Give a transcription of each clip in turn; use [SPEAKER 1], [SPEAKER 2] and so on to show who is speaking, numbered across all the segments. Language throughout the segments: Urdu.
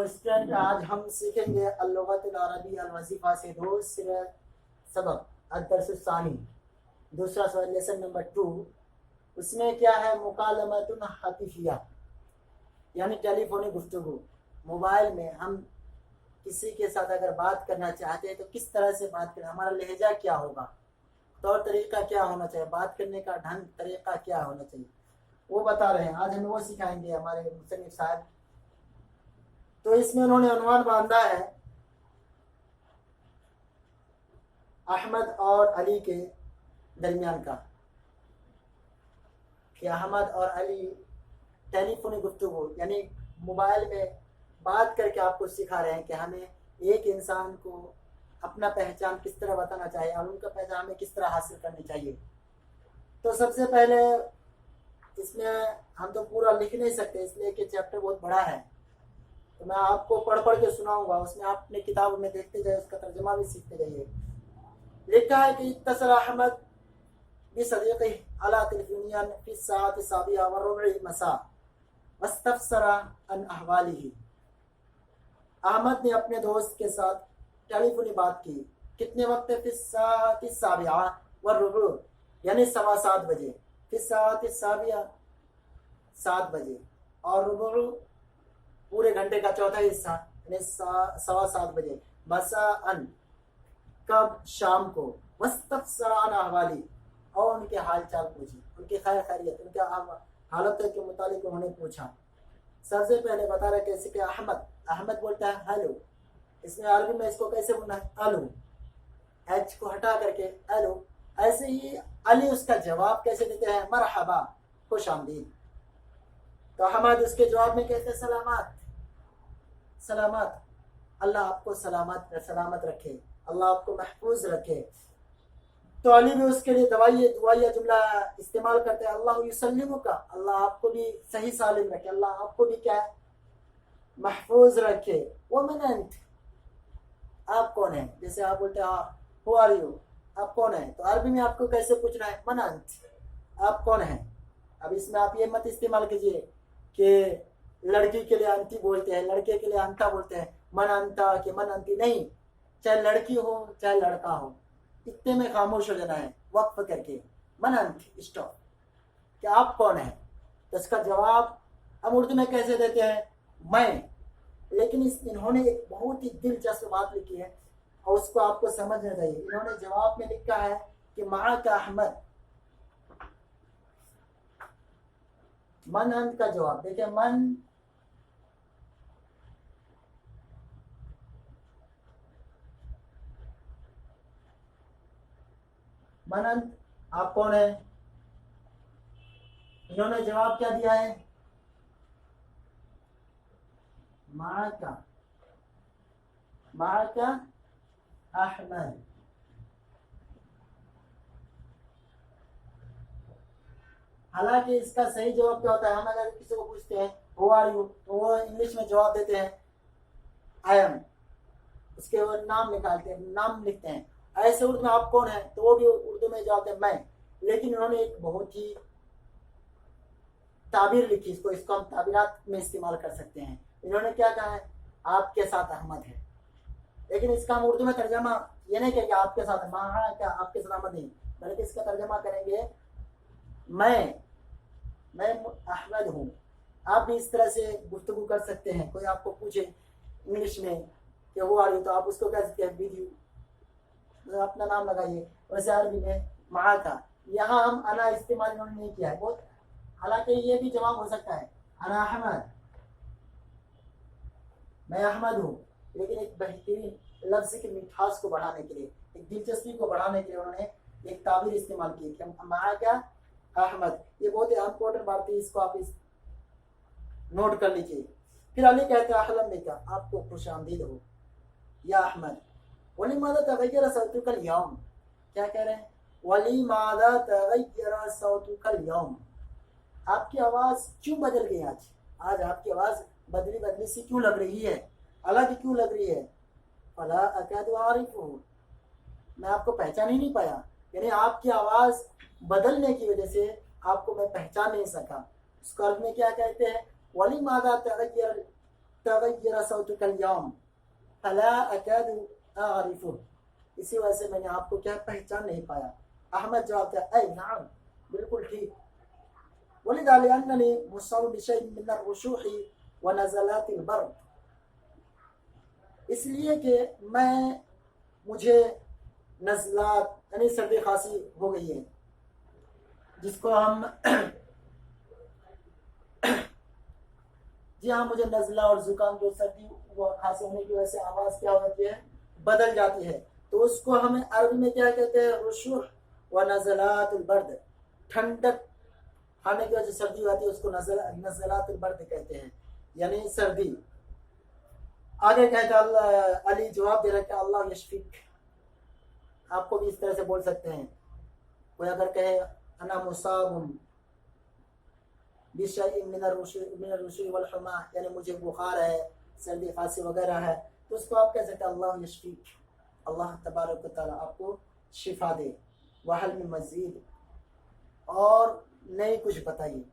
[SPEAKER 1] اسٹوڈنٹ آج ہم سیکھیں گے اللغت العربی الوظیفہ سے دوسرا سبق الدرس الثانی، دوسرا سبق لیسن نمبر 2۔ اس میں کیا ہے؟ مکالمۃ ہاتفیہ، یعنی ٹیلی فونی گفتگو۔ موبائل میں ہم کسی کے ساتھ اگر بات کرنا چاہتے ہیں تو کس طرح سے بات کریں، ہمارا لہجہ کیا ہوگا، طور طریقہ کیا ہونا چاہیے، بات کرنے کا ڈھنگ طریقہ کیا ہونا چاہیے، وہ بتا رہے ہیں۔ آج ہمیں وہ سکھائیں گے ہمارے مصنف صاحب۔ تو اس میں انہوں نے عنوان باندھا ہے احمد اور علی کے درمیان کا، کہ احمد اور علی ٹیلی فونی گفتگو، یعنی موبائل میں بات کر کے آپ کو سکھا رہے ہیں کہ ہمیں ایک انسان کو اپنا پہچان کس طرح بتانا چاہیے اور ان کا پہچان ہمیں کس طرح حاصل کرنی چاہیے۔ تو سب سے پہلے اس میں ہم تو پورا لکھ نہیں سکتے، اس لیے کہ چیپٹر بہت بڑا ہے، تو میں آپ کو پڑھ کے سناؤں گا، اس میں آپ اپنے کتاب میں دیکھتے جائے، اس کا ترجمہ بھی سیکھتے جائیے۔ لکھا ہے کہ اتصل احمد بصدیقه على تلفونيا في الساعة 7:15 مساء واستفسر عن احواله۔ احمد نے اپنے دوست کے ساتھ ٹیلی فونی بات کی، کتنے وقت؟ فی الساعة 7:15 یعنی 7:15 بجے، فی الساعة 7 7 بجے، اور ربع پورے گھنٹے کا چوتھا حصہ یعنی 7:15 بجے، مساء کب؟ شام کو، واستفسر عن احوالی اور ان کے حال چال پوچھی، ان کی خیر خیریت، ان کے حالت کے متعلق انہوں نے پوچھا۔ سب سے پہلے بتا رہے کیسے کہ احمد بولتا ہے ہیلو، اس میں عربی میں اس کو کیسے بولنا ہے؟ الو، ایچ کو ہٹا کر کے الو۔ ایسے ہی علی اس کا جواب کیسے دیتے ہیں؟ مرحبا، خوش آمدید۔ تو احمد اس کے جواب میں کہتے ہیں سلامات، سلامات، اللہ آپ کو سلامت رکھے، اللہ آپ کو محفوظ رکھے۔ تو علی بھی اس کے لیے دعائیہ جملہ استعمال کرتے ہیں، اللہ یسلمک، اللہ آپ کو بھی صحیح سالم رکھے، اللہ آپ کو بھی کیا ہے؟ محفوظ رکھے۔ ومن انت، آپ کون ہیں؟ جیسے آپ بولتے ہیں ہو آر یو، آپ کون ہیں؟ تو عربی میں آپ کو کیسے پوچھنا ہے؟ من انت، آپ کون ہیں؟ اب اس میں آپ یہ مت استعمال کیجئے کہ لڑکی کے لیے انتی بولتے ہیں، لڑکے کے لیے انتا بولتے ہیں، من انتا کہ من انتی، نہیں، چاہے لڑکی ہو چاہے لڑکا ہو، اتنے میں خاموش ہو جانا ہے، وقف کر کے من انت، اسٹاپ، کہ آپ کون ہیں؟ تو اس کا جواب ہم اردو میں کیسے دیتے ہیں؟ میں۔ لیکن انہوں نے ایک بہت ہی دلچسپ بات لکھی ہے اور اس کو آپ کو سمجھنا چاہیے۔ انہوں نے جواب میں لکھا ہے کہ معاک احمد، من انت کا جواب دیکھیں، من انت، آپ کون ہیں؟ انہوں نے جواب کیا دیا ہے؟ معاک احمد۔ حالانکہ اس کا صحیح جواب کیا ہوتا ہے؟ ہم اگر کسی کو پوچھتے ہیں ہو آر یو تو وہ انگلش میں جواب دیتے ہیں آئی ایم، اس کے وہ نام نکالتے ہیں، نام لکھتے ہیں۔ ایسے اردو میں آپ کون ہیں تو وہ بھی اردو میں جواب دیں میں۔ لیکن انہوں نے ایک بہت ہی تعبیر لکھی، اس کو ہم تعبیرات میں استعمال کر سکتے ہیں۔ انہوں نے کیا کہا ہے؟ آپ کے ساتھ احمد ہے، لیکن اس کا ہم اردو میں ترجمہ یہ نہیں کہ آپ کے ساتھ کیا آپ کے ساتھ احمد نہیں، بلکہ اس کا ترجمہ کریں گے میں احمد ہوں۔ آپ بھی اس طرح سے گفتگو کر سکتے ہیں، کوئی آپ کو پوچھے انگلش میں کہ وہ آ رہی تو آپ اس کو کہہ سکتے ہیں ویڈیو، اپنا نام لگائیے۔ ویسے عربی میں معاکا، یہاں ہم انا استعمال انہوں نے نہیں کیا ہے بہت، حالانکہ یہ بھی جواب ہو سکتا ہے انا احمد، میں احمد ہوں، لیکن ایک بہترین لفظ کی مٹھاس کو بڑھانے کے لیے، ایک دلچسپی کو بڑھانے کے لیے انہوں نے ایک تعبیر استعمال کی کہ معاکا احمد۔ یہ بہت ہی امپورٹنٹ بات ہے، اس کو آپ نوٹ کر لیجیے۔ پھر علی کہتے ہیں اہلا بک، آپ کو خوش آمدید ہو یا احمد۔ ولماذا تغیر صوتک اليوم، کیا کہہ رہے ہیں؟ ولماذا تغیر صوتک اليوم، آپ کی آواز کیوں بدل گئی آج آپ کی آواز بدلی سی کیوں لگ رہی ہے، الگ کیوں لگ رہی ہے؟ فلا اکاد اعرفہ، میں آپ کو پہچان ہی نہیں پایا، یعنی آپ کی آواز بدلنے کی وجہ سے آپ کو میں پہچان نہیں سکا۔ اس کو عربی میں کیا کہتے ہیں؟ ولماذا تغیر تغیر صوتک اليوم فلا اکاد اعرفه، اسی وجہ سے میں نے آپ کو کیا پہچان نہیں پایا۔ احمد جواب دیا اے نعم، بالکل ٹھیک۔ ولذا لأنني مصاب بشيء من الرشوح ونزلات البرد، اس لیے کہ مجھے نزلات یعنی سردی خاصی ہو گئی ہے، جس کو ہم جی ہاں، مجھے نزلہ اور زکام جو سردی و کھانسی ہونے کی وجہ سے آواز کیا ہوتی ہے، بدل جاتی ہے، تو اس کو ہمیں عربی میں کیا کہتے ہیں؟ رشوح و نزلات البرد، ٹھنڈک آنے کی وجہ سے سردی ہوتی ہے، اس کو نزلات البرد کہتے ہیں، یعنی سردی۔ آگے کہتا اللہ، علی جواب دے رہا ہے کہ اللہ یشفیک، آپ کو بھی اس طرح سے بول سکتے ہیں۔ کوئی اگر کہے انا مصاب بشیء من الرشوح والحمى، یعنی مجھے بخار ہے، سردی خاصی وغیرہ ہے، تو اس کو آپ کہہ سکتے ہیں اللہ یشفیک، اللہ تبارک و تعالیٰ آپ کو شفا دے۔ وحل من مزید، اور نہیں کچھ بتائیے۔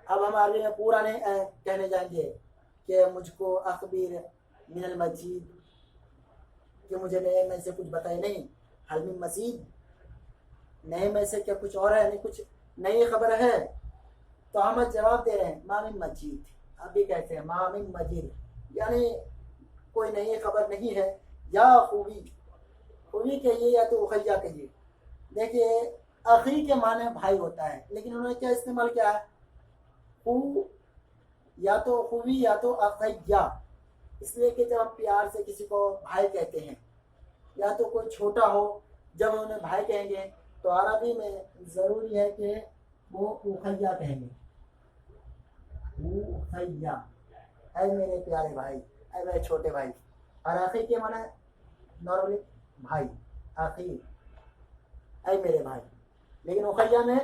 [SPEAKER 1] اب ہم عربی میں پورا نہیں کہنے جائیں گے کہ مجھ کو اخبیر من المجید، کہ مجھے نئے میں سے کچھ بتائے، نہیں، حل من مزید، نئے میں سے کیا کچھ اور ہے، نہیں کچھ نئی خبر ہے؟ تو ہم جواب دے رہے ہیں ما من مجید، ابھی کہتے ہیں ما من مجید، یعنی کوئی نئی خبر نہیں ہے۔ یا خوبی، خوبی کہیے یا تو اخیا کہیے۔ دیکھیے اخی کے معنی بھائی ہوتا ہے، لیکن انہوں نے کیا استعمال کیا ہے؟ خو، یا تو خوبی یا تو اخیا، اس لیے کہ جب ہم پیار سے کسی کو بھائی کہتے ہیں، یا تو کوئی چھوٹا ہو جب انہیں بھائی کہیں گے تو عربی میں ضروری ہے کہ وہ اخیا کہیں گے، اخیا، اے میرے پیارے بھائی، اے میرے چھوٹے بھائی۔ اور اخی کے معنی نارملی بھائی، اخی، اے میرے بھائی، لیکن اخیا میں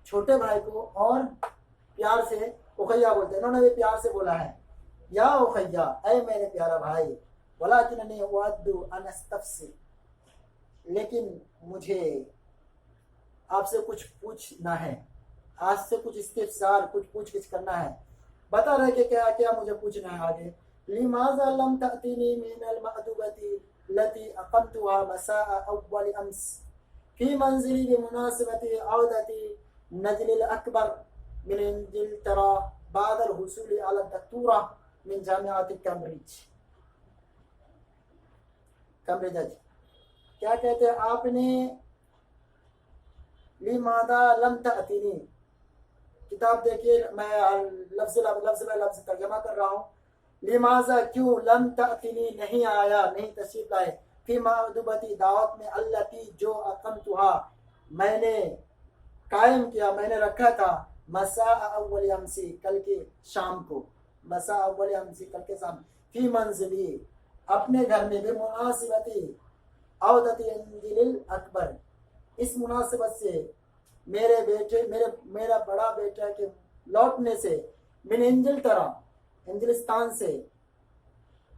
[SPEAKER 1] چھوٹے بھائی کو اور پیار سے اخیا بولتے ہیں، انہوں نے بھی پیار سے بولا ہے یا اخیا، اے میرے پیارا بھائی، ولکننی اود ان استفسر، لیکن مجھے آپ سے کچھ پوچھنا ہے، آج سے کچھ استفسار، کچھ پوچھ گچھ کرنا ہے۔ بتا رہے کہ کیا کیا مجھے پوچھنا ہے آگے۔ لماذا لم تأتنی من المأدبة التي أقمتها مساء أول أمس في منزلي بمناسبة عودة نجل الأكبر من انجلترا بعد الحصول على الدكتوراه من جامعة کیمبرج۔ کیمبرج کیا کہتے ہیں آپ نے؟ لماذا لم تأتنی، کتاب دیکھیے میں لفظ لفظ ترجمہ کر رہا ہوں۔ لماذا کیوں، لم تأتنی نہیں آیا، نہیں تشریف لائے، فی معدبتی دعوت میں، التی جو اقمتها میں نے قائم کیا، میں نے رکھا تھا، مساء اول امسی کل کے شام کو، مساء اول امسی کل کے شام، فی منزلی اپنے گھر میں، بمناسبتی عودت انجل الاکبر اس مناسبت سے میرے بیٹے میرا بڑا بیٹا کے لوٹنے سے، من انجلترا انگلستان سے،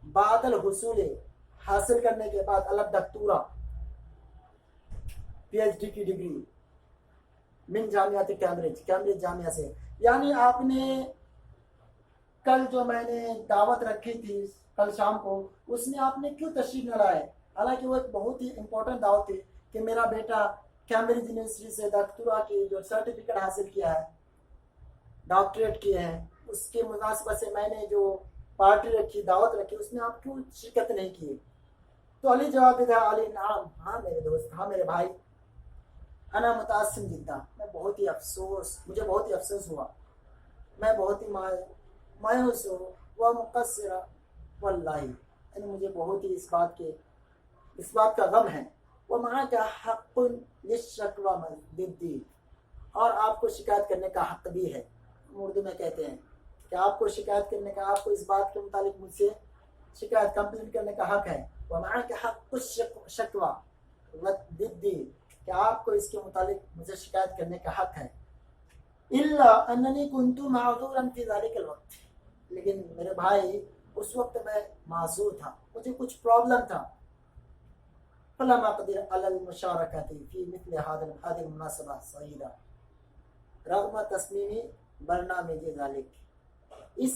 [SPEAKER 1] بعد الحصول حاصل کرنے کے بعد، الگ دکتورا پی ایچ ڈی کی ڈگری، من جامعات کیمبرج جامعہ سے۔ یعنی آپ نے کل جو میں نے دعوت رکھی تھی کل شام کو، اس میں آپ نے کیوں تشریف نہ لائے؟ حالانکہ وہ ایک بہت ہی امپورٹنٹ دعوت تھی کہ میرا بیٹا کیمبرج یونیورسٹی سے دکتورا کی جو سرٹیفکیٹ حاصل کیا ہے، ڈاکٹریٹ کی ہے، اس کے مناسبت سے میں نے جو پارٹی رکھی، دعوت رکھی، اس میں آپ کیوں شرکت نہیں کی؟ تو علی جواب دیتا ہے، علی نعم، ہاں میرے دوست، ہاں میرے بھائی، انا متاثر جدا، میں بہت ہی افسوس، مجھے بہت ہی افسوس ہوا، میں بہت ہی مایوس ہوں، وہ مقصرہ واللہ، یعنی مجھے بہت ہی اس بات کا غم ہے، وہ ماں کا حق للشکوى ضدی، اور آپ کو شکایت کرنے کا حق بھی ہے، اردو میں کہتے ہیں کہ آپ کو شکایت کرنے کا، آپ کو اس بات کے متعلق مجھ سے شکایت کمپلین کرنے کا حق ہے، وہ ماں کا حق شکوى ضدی، کہ آپ کو اس کے متعلق مجھے شکایت کرنے کا حق ہے۔ الا اننی کنت معذورا فی ذلک الوقت، لیکن میرے بھائی اس وقت میں معذور تھا، مجھے کچھ پرابلم تھا، فلم اقدر علی المشارکۃ فی مثل هذه المناسبہ سعیدہ رغم تصمیم برنامج ذلك، اس